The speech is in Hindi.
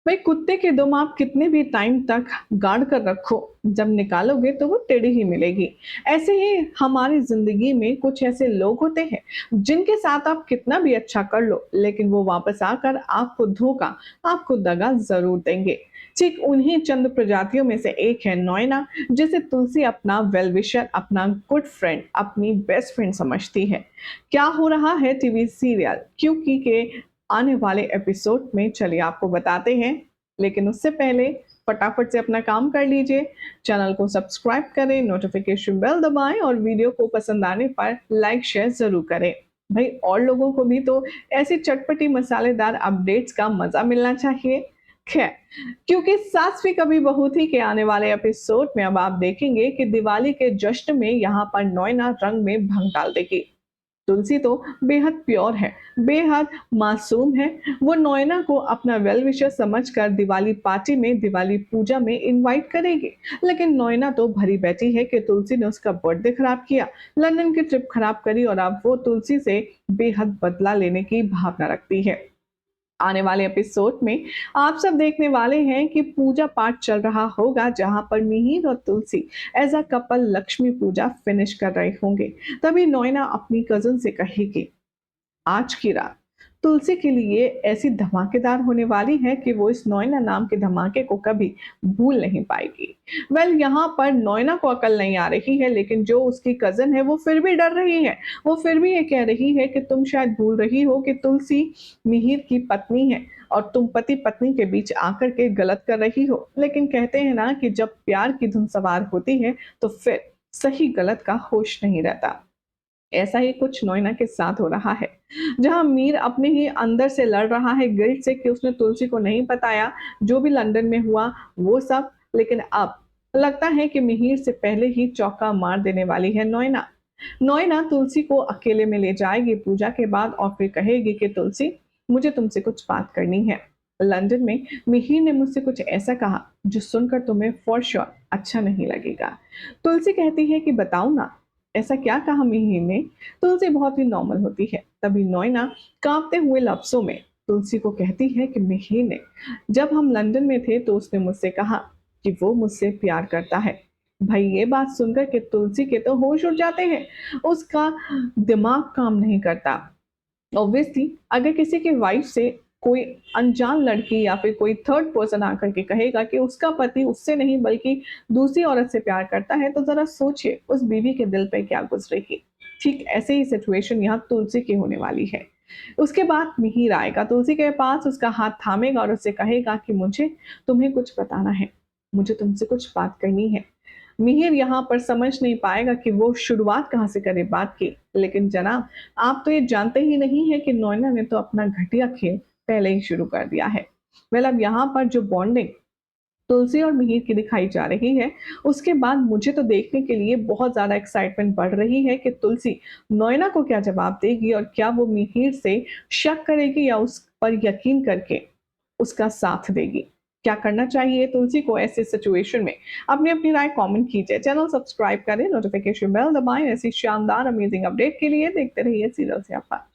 भाई कुत्ते के दुम आप कितने भी टाइम तक गाड़ कर रखो, जब निकालोगे तो वो टेढ़ी ही मिलेगी। ऐसे ही हमारी जिंदगी में कुछ ऐसे लोग होते हैं जिनके साथ आप कितना भी अच्छा कर लो, लेकिन वो वापस आकर आपको धोखा, आपको दगा जरूर देंगे। ठीक उन्हीं चंद प्रजातियों में से एक है नोएना, जिसे तुलसी अपना वेल विशर, अपना गुड फ्रेंड, अपनी बेस्ट फ्रेंड समझती है। क्या हो रहा है टीवी सीरियल क्योंकि के आने वाले एपिसोड में, चलिए आपको बताते हैं। लेकिन उससे पहले फटाफट से अपना काम कर लीजिए, चैनल को सब्सक्राइब करें, नोटिफिकेशन बेल दबाएं और वीडियो को पसंद आने पर लाइक शेयर जरूर करें। भाई और लोगों को भी तो ऐसी चटपटी मसालेदार अपडेट्स का मजा मिलना चाहिए। खैर, क्योंकि सास भी कभी बहू थी के आने वाले एपिसोड में अब आप देखेंगे कि दिवाली के जश्न में यहाँ पर नोएना रंग में भंग डाल देगी। तुलसी तो बेहद प्योर है, बेहद मासूम है। वो नोएना को अपना वेल विशर समझकर दिवाली पार्टी में, दिवाली पूजा में इनवाइट करेगी। लेकिन नोएना तो भरी बैठी है कि तुलसी ने उसका बर्थडे खराब किया, लंदन की ट्रिप खराब करी और अब वो तुलसी से बेहद बदला लेने की भावना रखती है। आने वाले एपिसोड में आप सब देखने वाले हैं कि पूजा पाठ चल रहा होगा, जहां पर मिहिर और Tulsi as a couple Lakshmi puja finish कर रहे होंगे। तभी नोएना अपनी कजन से कहेगी, आज की रात तुलसी के लिए ऐसी धमाकेदार होने वाली है कि वो इस नोएना नाम के धमाके को कभी भूल नहीं पाएगी। यहाँ पर नोएना को अकल नहीं आ रही है, लेकिन जो उसकी कजन है वो फिर भी डर रही है। वो फिर भी ये कह रही है कि तुम शायद भूल रही हो कि तुलसी मिहिर की पत्नी है और तुम पति पत्नी के बीच आकर के गलत कर रही हो। लेकिन कहते हैं ना कि जब प्यार की धुन सवार होती है तो फिर सही गलत का होश नहीं रहता। ऐसा ही कुछ नोएना के साथ हो रहा है, जहां मीर अपने ही अंदर से लड़ रहा है गिल्ट से कि उसने तुलसी को नहीं बताया जो भी लंदन में हुआ वो सब। लेकिन अब लगता है कि मिहिर से पहले ही चौका मार देने वाली है नोएना। नोएना तुलसी को अकेले में ले जाएगी पूजा के बाद और फिर कहेगी कि तुलसी, मुझे तुमसे कुछ बात करनी है। लंदन में मिहिर ने मुझसे कुछ ऐसा कहा जो सुनकर तुम्हें फॉर श्योर अच्छा नहीं लगेगा। तुलसी कहती है कि बताओ ना, ऐसा क्या कहा मिहिर ने। तुलसी बहुत ही नॉर्मल होती है। तभी नोएना कांपते हुए लफ्जों में तुलसी को कहती है कि मिहिर ने, जब हम लंदन में थे तो उसने मुझसे कहा कि वो मुझसे प्यार करता है। भाई ये बात सुनकर के तुलसी के तो होश उड़ जाते हैं, उसका दिमाग काम नहीं करता। ऑब्वियसली अगर किसी की वाइफ से कोई अनजान लड़की या फिर कोई थर्ड पर्सन आकर के कहेगा कि उसका पति उससे नहीं बल्कि दूसरी औरत से प्यार करता है, तो जरा सोचिए उस बीवी के दिल पे क्या गुजरेगी। ठीक ऐसे ही सिचुएशन यहाँ तुलसी की होने वाली है। उसके बाद मिहिर आएगा तुलसी के पास, उसका हाथ थामेगा और उससे कहेगा कि मुझे तुम्हें कुछ बताना है, मुझे तुमसे कुछ बात करनी है। मिहिर यहाँ पर समझ नहीं पाएगा कि वो शुरुआत कहाँ से करे बात की। लेकिन जनाब, आप तो ये जानते ही नहीं है कि नोएना ने तो अपना घटिया खेल पहले ही शुरू कर दिया है। अब यहाँ पर जो बॉन्डिंग तुलसी और मिहिर की दिखाई जा रही है, उसके बाद मुझे तो देखने के लिए बहुत ज्यादा एक्साइटमेंट बढ़ रही है कि तुलसी नोएना को क्या जवाब देगी और क्या वो मिहिर से शक करेगी या उस पर यकीन करके उसका साथ देगी। क्या करना चाहिए तुलसी को ऐसे सिचुएशन में? अपनी अपनी राय कमेंट कीजिए, चैनल सब्सक्राइब करें, नोटिफिकेशन बेल दबाएं। ऐसी शानदार अमेजिंग अपडेट के लिए देखते रहिए सीरियल से आपा।